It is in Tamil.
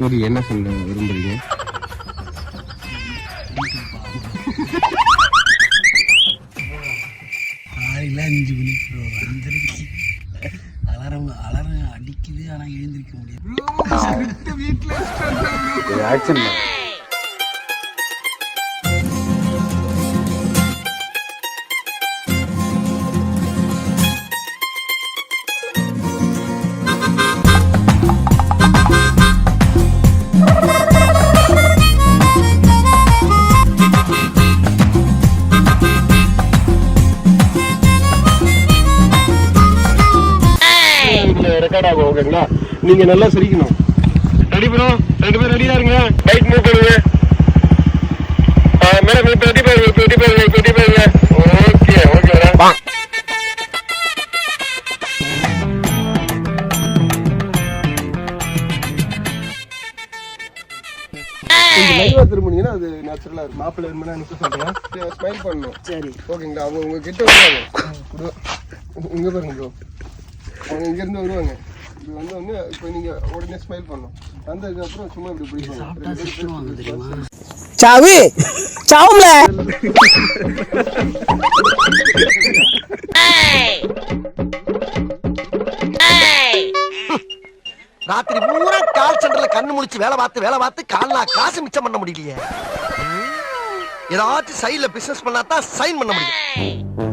சரி, என்ன சொல்ல விரும்புறீங்க? காலையில் 5 மணிக்கு வந்துருக்கு. அலாரம் அடிக்குது, ஆனால் எழுந்திருக்க முடியாது. ஆக்சன் ரெக்கார்ட் ஆகும். ஓகேங்களா? நீங்க நல்லா சிரிக்கணும். ரெடி ப்ரோ, 2 பேரும் ரெடியா இருங்க. பைக் மூவ் பண்ணுங்க. மேடம் இப்ப ரெடி பாருங்க. ஓகே ஓகேடா. லைவா திரும்பினீங்கன்னா அது நேச்சுரலா இருக்கும். மாப்பிள்ளை வேணும்னா எனக்கு சொல்லுங்க. ஸ்மைல் பண்ணணும். சரி ஓகேங்களா? அவங்க உங்க கிட்ட வருவாங்க. இங்க பாருங்க ப்ரோ, அவங்க இங்க இருந்து வருவாங்க. இது வந்து இப்போ நீங்க உடனே ஸ்மைல் பண்ணணும். வந்ததுக்கு அப்புறம் சும்மா இப்படி பிடிக்கணும். சாவு சாவும்ல. ராத்திரி பூரா கால் சென்டர்ல கண்ணு முழிச்சு வேலை பார்த்து கால்ல காசு மிச்சம் பண்ண முடியலையே. ஏதாச்சும் சைட்ல பிசினஸ் பண்ணாதான் சைன் பண்ண முடியும்.